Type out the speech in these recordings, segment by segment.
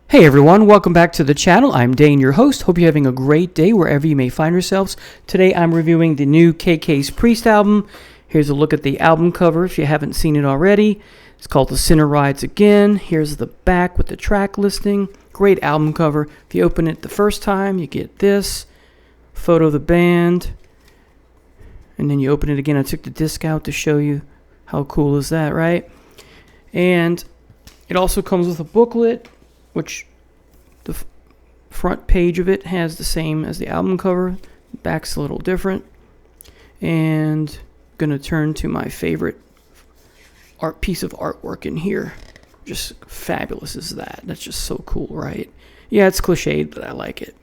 Hey everyone, welcome back to the channel. I'm Dane, your host. Hope you're having a great day wherever you may find yourselves. Today I'm reviewing the new KK's Priest album. Here's a look at the album cover if you haven't seen it already. It's called The Sinner Rides Again. Here's the back with the track listing. Great album cover. If you open it the first time, you get this photo of the band. And then you open it again. I took the disc out to show you how cool is that, right? And it also comes with a booklet, which the front page of it has the same as the album cover. The back's a little different. And I'm going to turn to my favorite art piece of artwork in here. Just fabulous is that. That's just so cool, right? Yeah, it's cliched, but I like it.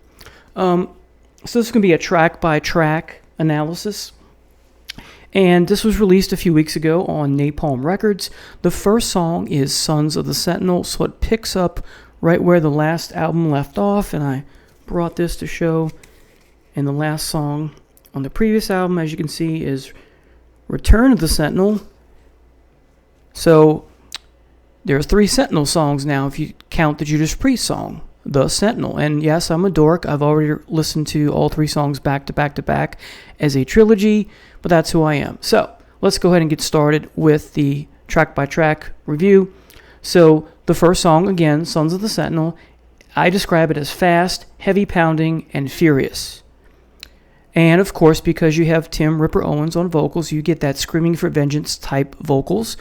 So this is going to be a track-by-track analysis. And this was released a few weeks ago on Napalm Records. The first song is Sons of the Sentinel, so it picks up right where the last album left off, and I brought this to show. And the last song on the previous album, as you can see, is Return of the Sentinel. So there are 3 Sentinel songs now if you count the Judas Priest song, The Sentinel. And yes, I'm a dork. I've already listened to all 3 songs back to back to back as a trilogy, but that's who I am. So let's go ahead and get started with the track-by-track review. So the first song, again, Sons of the Sentinel, I describe it as fast, heavy pounding, and furious. And of course, because you have Tim Ripper Owens on vocals, you get that Screaming for Vengeance type vocals.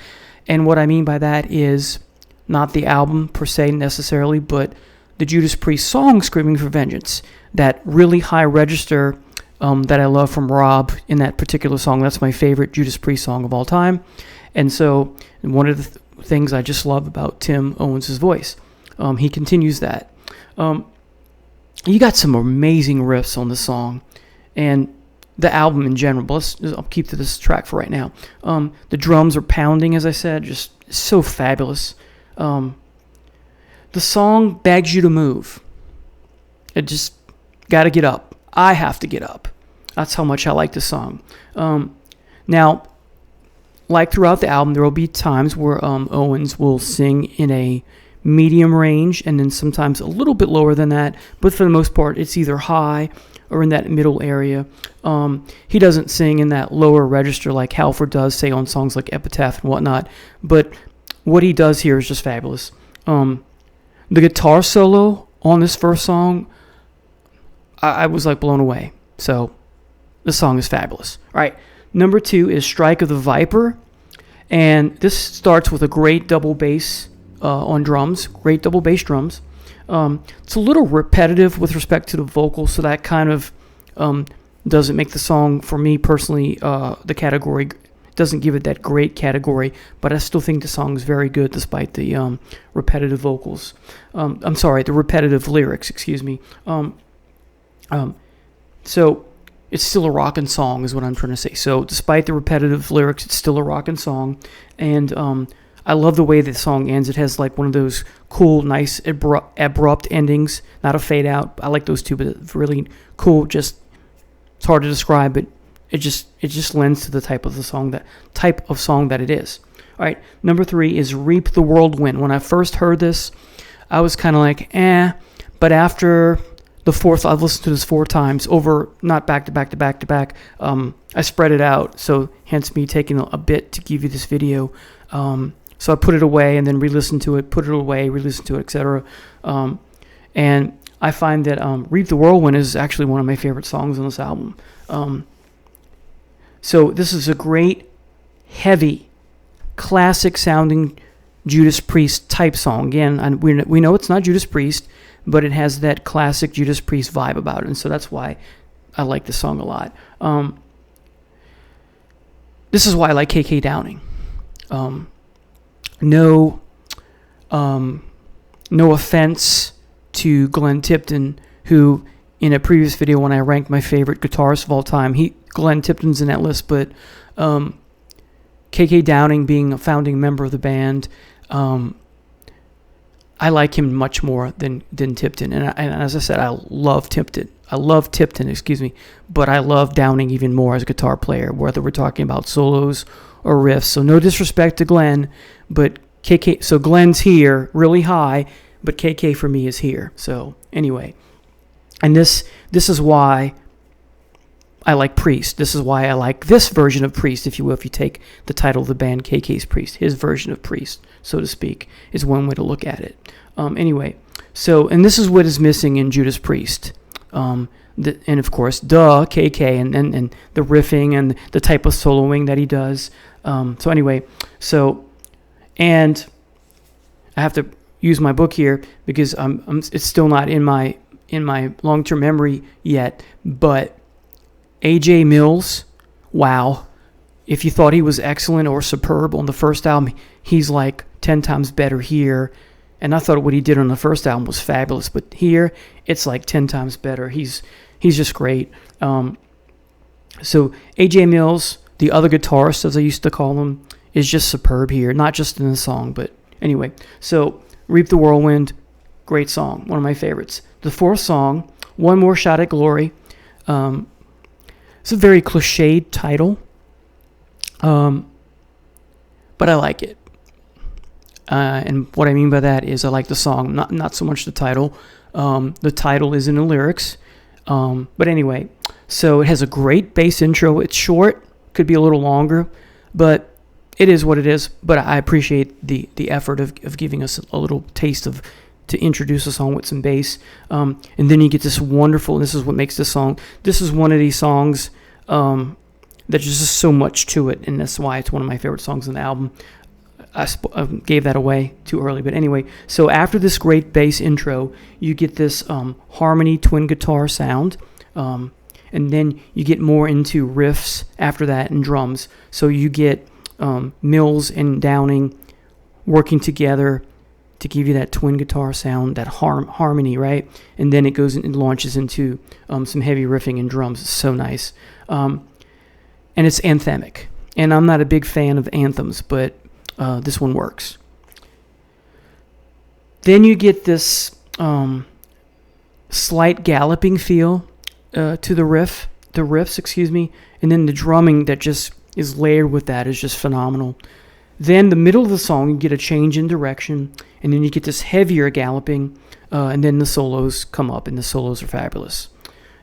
And what I mean by that is not the album per se necessarily, but the Judas Priest song Screaming for Vengeance, that really high register that I love from Rob in that particular song. That's my favorite Judas Priest song of all time. And so one of the things I just love about Tim Owens' voice. He continues that. You got some amazing riffs on the song and the album in general, but I'll keep to this track for right now. The drums are pounding, as I said, just so fabulous. The song begs you to move. It just got to get up. I have to get up. That's how much I like the song. Now, like throughout the album, there will be times where Owens will sing in a medium range and then sometimes a little bit lower than that. But for the most part, it's either high or in that middle area. He doesn't sing in that lower register like Halford does, say, on songs like Epitaph and whatnot. But what he does here is just fabulous. The guitar solo on this first song, I was like blown away. So the song is fabulous. All right. Number 2 is Strike of the Viper, and this starts with a great double bass on drums, great double bass drums. It's a little repetitive with respect to the vocals, so that kind of doesn't make the song, for me personally, the category, doesn't give it that great category, but I still think the song is very good despite the repetitive vocals. I'm sorry, the repetitive lyrics, excuse me. So it's still a rockin' song is what I'm trying to say. So despite the repetitive lyrics, it's still a rockin' song. And I love the way the song ends. It has like one of those cool, nice, abrupt endings, not a fade out. I like those too, but it's really cool. Just, it's hard to describe, but it just lends to the type of song that it is. All right, number 3 is Reap the Whirlwind. When I first heard this, I was kind of like, but after the fourth, I've listened to this 4 times over, not back to back to back to back. I spread it out, so hence me taking a bit to give you this video. So I put it away and then re-listened to it, put it away, re-listened to it, etc. And I find that Reap the Whirlwind is actually one of my favorite songs on this album. So this is a great, heavy, classic-sounding Judas Priest type song. Again, we know it's not Judas Priest, but it has that classic Judas Priest vibe about it, and so that's why I like this song a lot. This is why I like KK Downing. No offense to Glenn Tipton, who in a previous video when I ranked my favorite guitarists of all time, Glenn Tipton's in that list, but KK Downing being a founding member of the band, I like him much more than Tipton. And as I said, I love Tipton, but I love Downing even more as a guitar player, whether we're talking about solos or riffs. So no disrespect to Glenn, but so Glenn's here really high, but KK for me is here. So anyway, and this is why I like Priest. This is why I like this version of Priest, if you will. If you take the title of the band, KK's Priest, his version of Priest, so to speak, is one way to look at it. Anyway, so, and this is what is missing in Judas Priest. And of course, KK, and the riffing and the type of soloing that he does. So anyway, and I have to use my book here because it's still not in my long-term memory yet, but AJ Mills, wow. If you thought he was excellent or superb on the first album, he's like 10 times better here. And I thought what he did on the first album was fabulous, but here it's like 10 times better. He's just great. So AJ Mills, the other guitarist, as I used to call him, is just superb here. Not just in the song, but anyway. So Reap the Whirlwind, great song, one of my favorites. The fourth song, One More Shot at Glory. It's a very cliched title, but I like it. And what I mean by that is I like the song, not so much the title. The title is in the lyrics. But anyway, so it has a great bass intro. It's short, could be a little longer, but it is what it is. But I appreciate the effort of giving us a little taste to introduce a song with some bass. And then you get this wonderful, this is what makes this song. This is one of these songs that there's just so much to it, and that's why it's one of my favorite songs on the album. I gave that away too early, but anyway. So after this great bass intro, you get this harmony twin guitar sound, and then you get more into riffs after that and drums. So you get Mills and Downing working together to give you that twin guitar sound, that harmony, right? And then it goes and launches into some heavy riffing and drums. It's so nice. And it's anthemic. And I'm not a big fan of anthems, but this one works. Then you get this slight galloping feel to the riffs, and then the drumming that just is layered with that is just phenomenal. Then the middle of the song, you get a change in direction, and then you get this heavier galloping, and then the solos come up, and the solos are fabulous.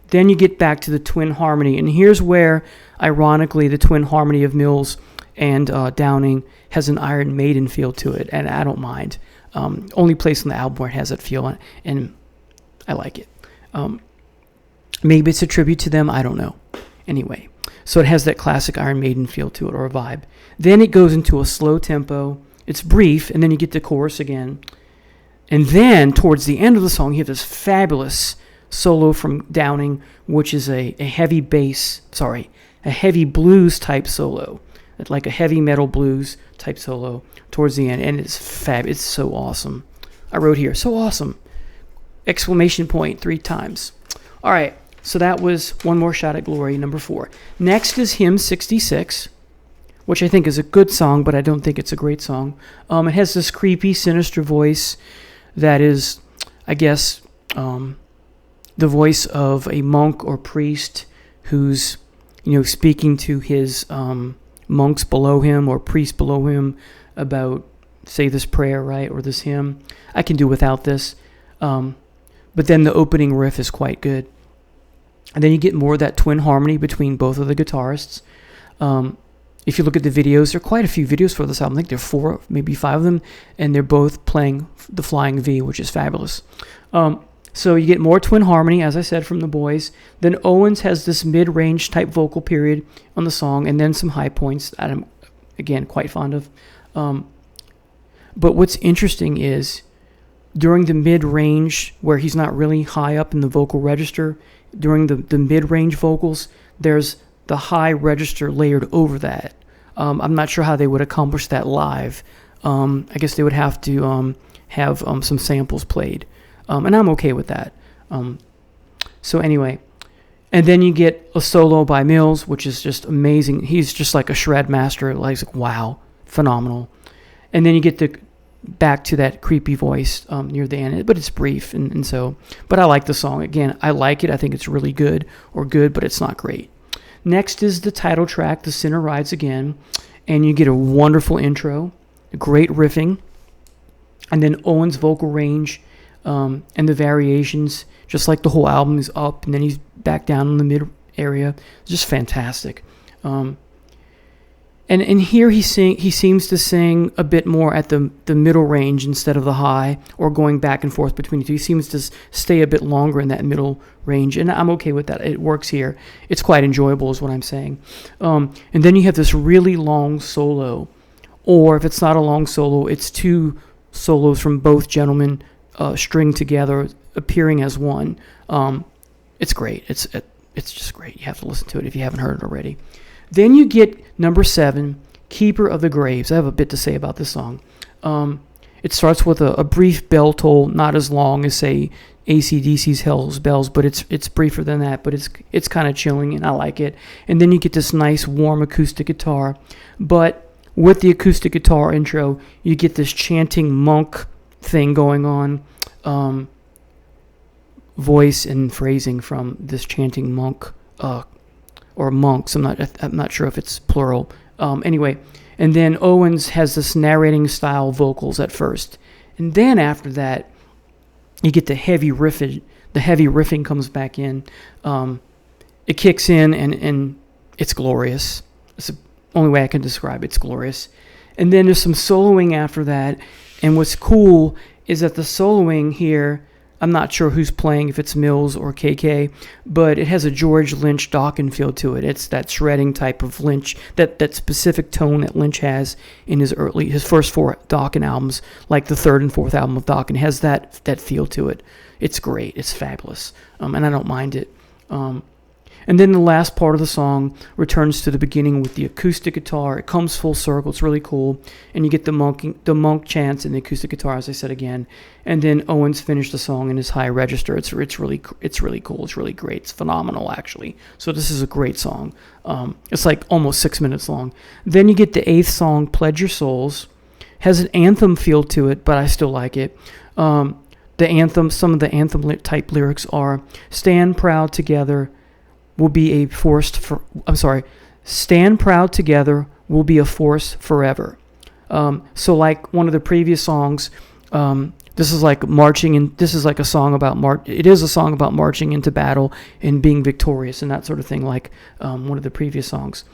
Then you get back to the twin harmony, and here's where, ironically, the twin harmony of Mills and Downing has an Iron Maiden feel to it, and I don't mind. Only place on the album where it has that feel, and I like it. Maybe it's a tribute to them, I don't know. Anyway, so it has that classic Iron Maiden feel to it, or a vibe. Then it goes into a slow tempo. It's brief, and then you get the chorus again. And then, towards the end of the song, you have this fabulous solo from Downing, which is a heavy blues type solo. Like a heavy metal blues type solo towards the end, and it's it's so awesome. I wrote here, so awesome! Exclamation point 3 times. All right, so that was One More Shot at Glory, number 4. Next is Hymn 66, which I think is a good song, but I don't think it's a great song. It has this creepy, sinister voice that is, I guess, the voice of a monk or priest who's, speaking to his monks below him or priests below him about, say, this prayer, right, or this hymn. I can do without this. But then the opening riff is quite good. And then you get more of that twin harmony between both of the guitarists. If you look at the videos, there are quite a few videos for this album. I think there are 4, maybe 5 of them, and they're both playing the Flying V, which is fabulous. So you get more twin harmony, as I said, from the boys. Then Owens has this mid-range type vocal period on the song, and then some high points that I'm, again, quite fond of. But what's interesting is during the mid-range, where he's not really high up in the vocal register, during the mid-range vocals, there's the high register layered over that. I'm not sure how they would accomplish that live. I guess they would have to have some samples played. And I'm okay with that. So anyway, and then you get a solo by Mills, which is just amazing. He's just like a shred master. Like, wow, phenomenal. And then you get back to that creepy voice near the end, but it's brief. And so, but I like the song. Again, I like it. I think it's really good, but it's not great. Next is the title track, The Sinner Rides Again. And you get a wonderful intro, great riffing, and then Owen's vocal range and the variations, just like the whole album is up and then he's back down in the mid area. Just fantastic. And here he seems to sing a bit more at the middle range instead of the high, or going back and forth between the two. He seems to stay a bit longer in that middle range, and I'm okay with that. It works here. It's quite enjoyable is what I'm saying. And then you have this really long solo, or if it's not a long solo, it's two solos from both gentlemen stringed together, appearing as one. It's great. It's just great. You have to listen to it if you haven't heard it already. Then you get number 7, Keeper of the Graves. I have a bit to say about this song. It starts with a brief bell toll, not as long as, say, AC/DC's Hell's Bells, but it's briefer than that, but it's kind of chilling, and I like it. And then you get this nice, warm acoustic guitar. But with the acoustic guitar intro, you get this chanting monk thing going on, voice and phrasing from this chanting monk, or monks. I'm not sure if it's plural. Anyway, and then Owens has this narrating style vocals at first, and then after that, you get the heavy riffing. The heavy riffing comes back in. It kicks in, and it's glorious. It's the only way I can describe it. It's glorious. And then there's some soloing after that, and what's cool is that the soloing here, I'm not sure who's playing, if it's Mills or KK, but it has a George Lynch Dokken feel to it. It's that shredding type of Lynch, that specific tone that Lynch has in his first 4 Dokken albums, like the 3rd and 4th album of Dokken, has that feel to it. It's great. It's fabulous, and I don't mind it. And then the last part of the song returns to the beginning with the acoustic guitar. It comes full circle. It's really cool. And you get the monk chants and the acoustic guitar, as I said again. And then Owens finished the song in his high register. It's really cool. It's really great. It's phenomenal, actually. So this is a great song. It's like almost 6 minutes long. Then you get the 8th song, Pledge Your Souls. Has an anthem feel to it, but I still like it. The anthem, some of the anthem type lyrics are, stand proud together, will be a force stand proud together, will be a force forever. So like one of the previous songs, this is like marching in. This is like a song about it is a song about marching into battle and being victorious and that sort of thing, like one of the previous songs.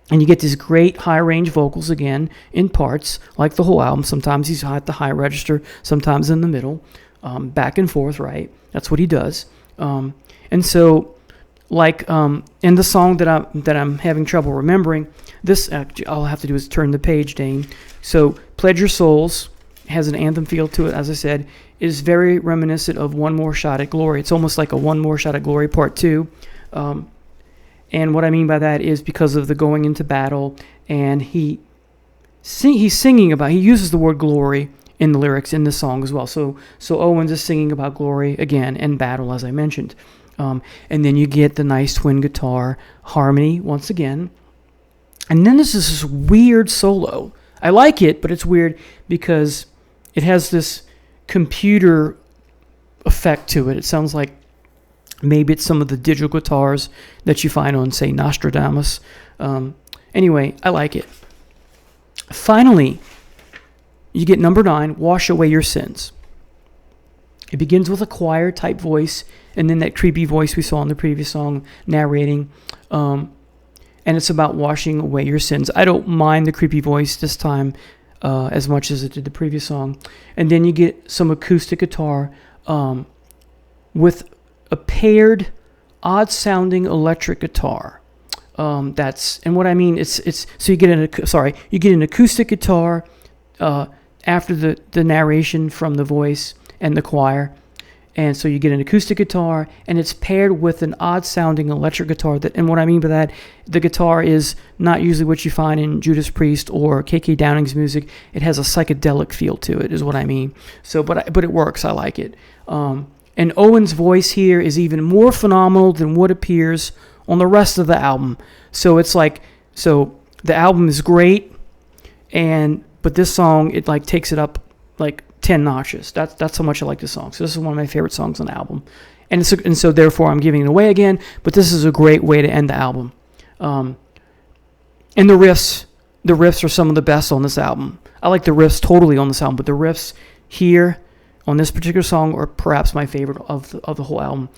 And you get these great high range vocals again in parts, like the whole album. Sometimes he's at the high register, sometimes in the middle, back and forth, right? That's what he does. And so, like in the song that I'm having trouble remembering, this all I have to do is turn the page, Dane. So, Pledge Your Souls has an anthem feel to it, as I said. It is very reminiscent of One More Shot at Glory. It's almost like a One More Shot at Glory Part 2. And what I mean by that is because of the going into battle, and he's singing about, he uses the word glory in the lyrics in the song as well. So Owens is singing about glory again and battle, as I mentioned. And then you get the nice twin guitar harmony once again. And then this is this weird solo. I like it, but it's weird because it has this computer effect to it. It sounds like maybe it's some of the digital guitars that you find on, say, Nostradamus. Anyway, I like it. Finally, you get number 9, Wash Away Your Sins. It begins with a choir type voice, and then that creepy voice we saw in the previous song narrating. And it's about washing away your sins. I don't mind the creepy voice this time as much as it did the previous song. And then you get some acoustic guitar with a paired, odd-sounding electric guitar. And what I mean, it's so you get an acoustic guitar after the narration from the voice and the choir. And so you get an acoustic guitar, and it's paired with an odd-sounding electric guitar. And what I mean by that, the guitar is not usually what you find in Judas Priest or KK Downing's music. It has a psychedelic feel to it, is what I mean. So, but it works. I like it. And Owen's voice here is even more phenomenal than what appears on the rest of the album. So it's like, so the album is great, but this song, it like takes it up like 10 notches. That's how much I like this song. So this is one of my favorite songs on the album. And so therefore I'm giving it away again, but this is a great way to end the album. And the riffs are some of the best on this album. I like the riffs totally on this album, but the riffs here on this particular song, or perhaps my favorite of the whole album.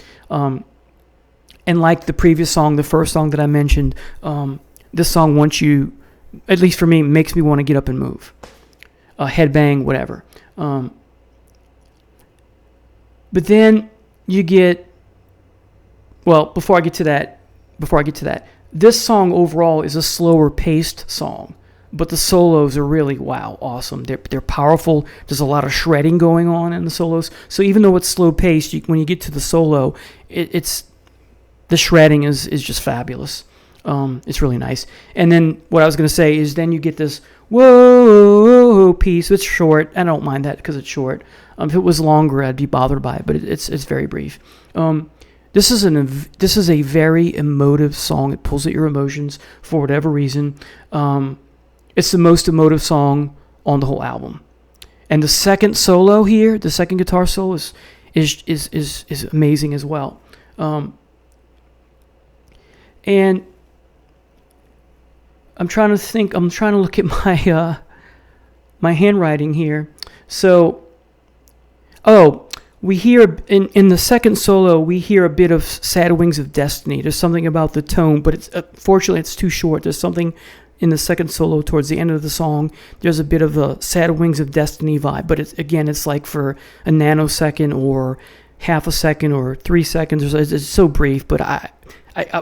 And like the previous song, the first song that I mentioned, this song, once you, at least for me, makes me want to get up and move, headbang, whatever. But then you get, well, before I get to that, this song overall is a slower paced song, but the solos are really, wow, awesome. They're powerful. There's a lot of shredding going on in the solos. So even though it's slow paced, when you get to the solo, it's the shredding is just fabulous. It's really nice. And then what I was going to say is then you get this whoa piece. It's short. I don't mind that because it's short. If it was longer, I'd be bothered by it, but it's very brief. This is a very emotive song. It pulls at your emotions for whatever reason. It's the most emotive song on the whole album. And the second solo here, the second guitar solo is amazing as well. And I'm trying to think. I'm trying to look at my handwriting here. So, we hear in the second solo, we hear a bit of "Sad Wings of Destiny." There's something about the tone, but fortunately it's too short. There's something in the second solo towards the end of the song. There's a bit of a "Sad Wings of Destiny" vibe, but it's like for a nanosecond or half a second or 3 seconds. It's so brief, but I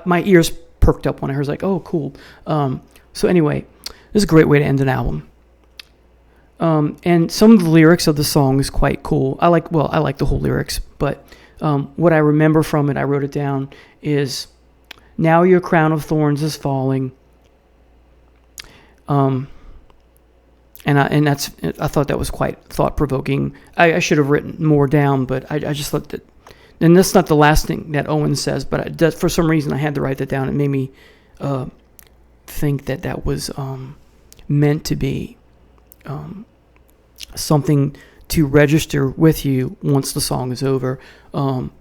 my ears perked up when I heard it. Like, oh, cool. So anyway, this is a great way to end an album. And some of the lyrics of the song is quite cool. I like the whole lyrics, but what I remember from it, I wrote it down, is "Now your crown of thorns is falling." I thought that was quite thought-provoking. I should have written more down, but I just thought that, and that's not the last thing that Owen says, but for some reason I had to write that down. It made me think that was meant to be something to register with you once the song is over. And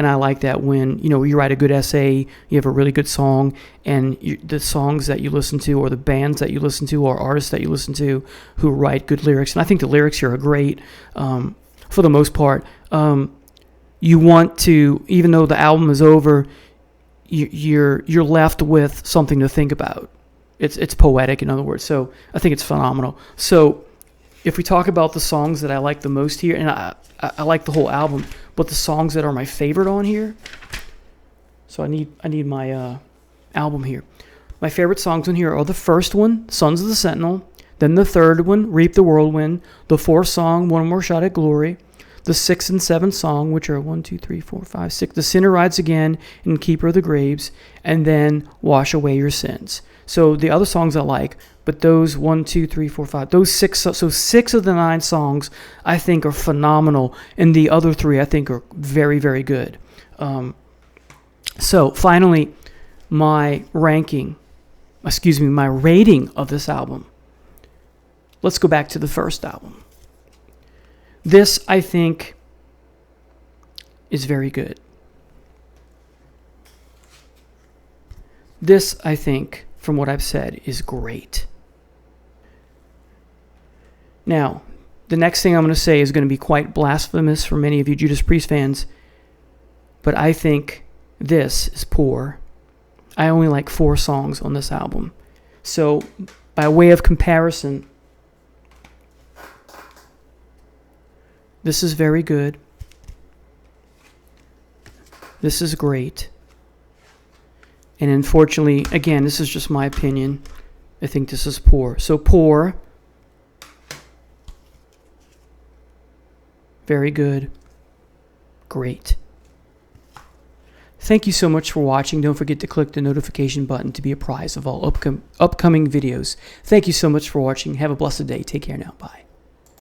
I like that when, you write a good essay, you have a really good song, and the songs that you listen to, or the bands that you listen to, or artists that you listen to who write good lyrics. And I think the lyrics here are great for the most part. You want to, even though the album is over, you're left with something to think about. It's poetic, in other words. So I think it's phenomenal. So if we talk about the songs that I like the most here, and I like the whole album, but the songs that are my favorite on here. So I need my album here. My favorite songs on here are the first one, "Sons of the Sentinel," then the third one, "Reap the Whirlwind," the fourth song, "One More Shot at Glory," the sixth and seventh song, which are 1, 2, 3, 4, 5, 6, "The Sinner Rides Again" and "Keeper of the Graves," and then "Wash Away Your Sins." So the other songs I like, but those 1, 2, 3, 4, 5, those six, so 6 of the 9 songs I think are phenomenal, and the other 3 I think are very, very good. So finally, my rating of this album. Let's go back to the first album. This, I think, is very good. This, I think, from what I've said, is great. Now, the next thing I'm going to say is going to be quite blasphemous for many of you Judas Priest fans, but I think this is poor. I only like 4 songs on this album. So, by way of comparison, this is very good. This is great. And unfortunately, again, this is just my opinion. I think this is poor. So poor. Very good. Great. Thank you so much for watching. Don't forget to click the notification button to be apprised of all upcoming videos. Thank you so much for watching. Have a blessed day. Take care now. Bye.